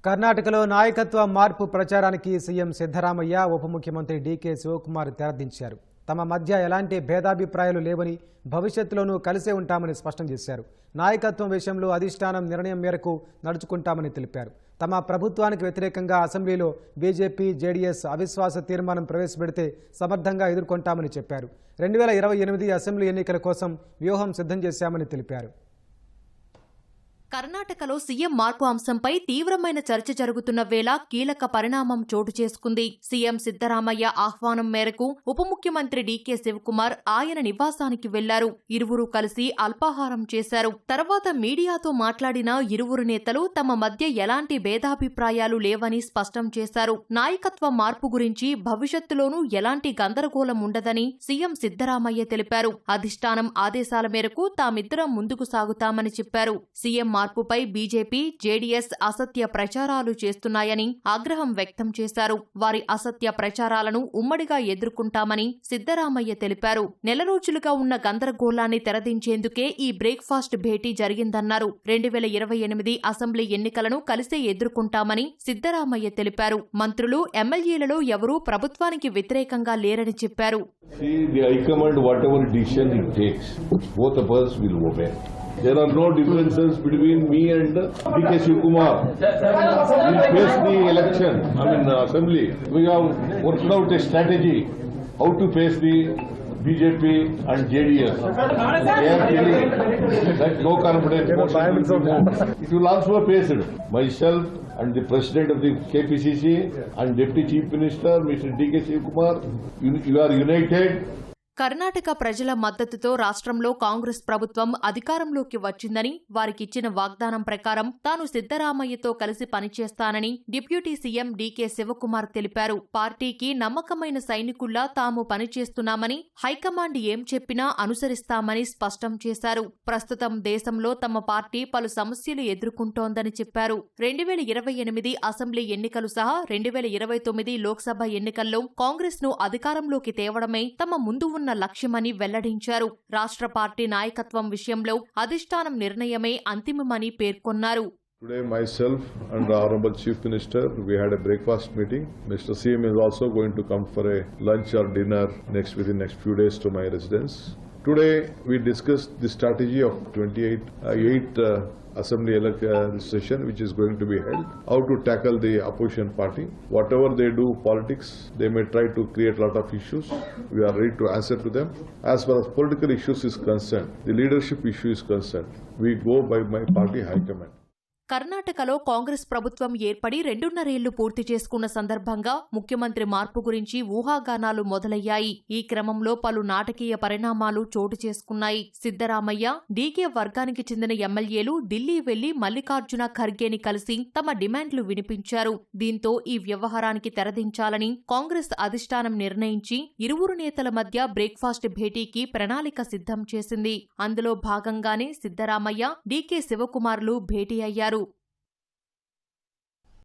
కర్ణాటకలో నాయకత్వ మార్పు ప్రచారానికి సీఎం సిద్ధరామయ్య ఉప ముఖ్యమంత్రి డీకే శివకుమార్ తెరదించారు. తమ మధ్య ఎలాంటి భేదాభిప్రాయాలు లేవని, భవిష్యత్తులోనూ కలిసే ఉంటామని స్పష్టం చేశారు. నాయకత్వం విషయంలో అధిష్టానం నిర్ణయం మేరకు నడుచుకుంటామని తెలిపారు. తమ ప్రభుత్వానికి వ్యతిరేకంగా అసెంబ్లీలో బీజేపీ, జేడీఎస్ అవిశ్వాస తీర్మానం ప్రవేశపెడితే సమర్థంగా ఎదుర్కొంటామని చెప్పారు. 2028 అసెంబ్లీ ఎన్నికల కోసం వ్యూహం సిద్ధం చేశామని తెలిపారు. కర్ణాటకలో సీఎం మార్పు అంశంపై తీవ్రమైన చర్చ జరుగుతున్న వేళ కీలక పరిణామం చోటు చేసుకుంది. సీఎం సిద్ధరామయ్య ఆహ్వానం మేరకు ఉప ముఖ్యమంత్రి డీకే శివకుమార్ ఆయన నివాసానికి వెళ్లారు. ఇరువురు కలిసి అల్పాహారం చేశారు. తర్వాత మీడియాతో మాట్లాడిన ఇరువురు నేతలు తమ మధ్య ఎలాంటి భేదాభిప్రాయాలు లేవని స్పష్టం చేశారు. నాయకత్వ మార్పు గురించి భవిష్యత్తులోనూ ఎలాంటి గందరగోళం ఉండదని సీఎం సిద్ధరామయ్య తెలిపారు. అధిష్టానం ఆదేశాల మేరకు తామిద్దరం ముందుకు సాగుతామని చెప్పారు. సీఎం మార్పుపై బీజేపీ, జేడీఎస్ అసత్య ప్రచారాలు చేస్తున్నాయని ఆగ్రహం వ్యక్తం చేశారు. వారి అసత్య ప్రచారాలను ఉమ్మడిగా ఎదుర్కొంటామని సిద్ధరామయ్య తెలిపారు. నెల రోజులుగా ఉన్న గందరగోళాన్ని తెరదించేందుకే ఈ బ్రేక్ఫాస్ట్ భేటీ జరిగిందన్నారు. 2028 అసెంబ్లీ ఎన్నికలను కలిసే ఎదుర్కొంటామని సిద్ధరామయ్య తెలిపారు. మంత్రులు, ఎమ్మెల్యేలలో ఎవరూ ప్రభుత్వానికి వ్యతిరేకంగా లేరని చెప్పారు. There are no differences between me and D.K. Shivkumar. We face the election, assembly. We have worked out a strategy how to face the BJP and JDS. They are telling that no confidence it will also face it. Myself and the President of the KPCC and Deputy Chief Minister, Mr. D.K. Shivkumar, you are united. Karnataka ప్రజల మద్దతుతో రాష్ట్రంలో కాంగ్రెస్ ప్రభుత్వం అధికారంలోకి వచ్చిందని, వారికిచ్చిన వాగ్దానం ప్రకారం తాను సిద్ధరామయ్యతో కలిసి పనిచేస్తానని డిప్యూటీ సీఎం డీకే శివకుమార్ తెలిపారు. పార్టీకి నమ్మకమైన సైనికుల్లా తాము పనిచేస్తున్నామని, హైకమాండ్ ఏం చెప్పినా అనుసరిస్తామని స్పష్టం చేశారు. ప్రస్తుతం దేశంలో తమ పార్టీ పలు సమస్యలు ఎదుర్కొంటోందని చెప్పారు. 2028 అసెంబ్లీ ఎన్నికలు సహా 2029 లోక్సభ ఎన్నికల్లో కాంగ్రెస్ ను అధికారంలోకి తేవడమే తమ ముందు ఉన్న లక్ష్యమని వెల్లడించారు. రాష్ట్ర పార్టీ నాయకత్వం విషయంలో అధిష్టానం నిర్ణయమే అంతిమమని పేర్కొన్నారు. Today myself and the Honorable Chief Minister, we had a breakfast meeting. Mr. CM is also going to come for a lunch or dinner within next few days to my residence. Today we discussed the strategy of 28 assembly session which is going to be held, how to tackle the opposition party. Whatever they do politics, they may try to create a lot of issues. We are ready to answer to them. As far as political issues is concerned, the leadership issue is concerned, we go by my party high command. కర్ణాటకలో కాంగ్రెస్ ప్రభుత్వం ఏర్పడి 2.5 ఏళ్లు పూర్తి చేసుకున్న సందర్భంగా ముఖ్యమంత్రి మార్పు గురించి ఊహాగానాలు మొదలయ్యాయి. ఈ క్రమంలో పలు నాటకీయ పరిణామాలు చోటు చేసుకున్నాయి. సిద్ధరామయ్య, డీకే వర్గానికి చెందిన ఎమ్మెల్యేలు ఢిల్లీ వెళ్లి మల్లికార్జున ఖర్గేని కలిసి తమ డిమాండ్లు వినిపించారు. దీంతో ఈ వ్యవహారానికి తెరదించాలని కాంగ్రెస్ అధిష్టానం నిర్ణయించి ఇరువురు నేతల మధ్య బ్రేక్ఫాస్ట్ భేటీకి ప్రణాళిక సిద్ధం చేసింది. అందులో భాగంగానే సిద్ధరామయ్య, డీకే శివకుమార్లు భేటీ అయ్యారు.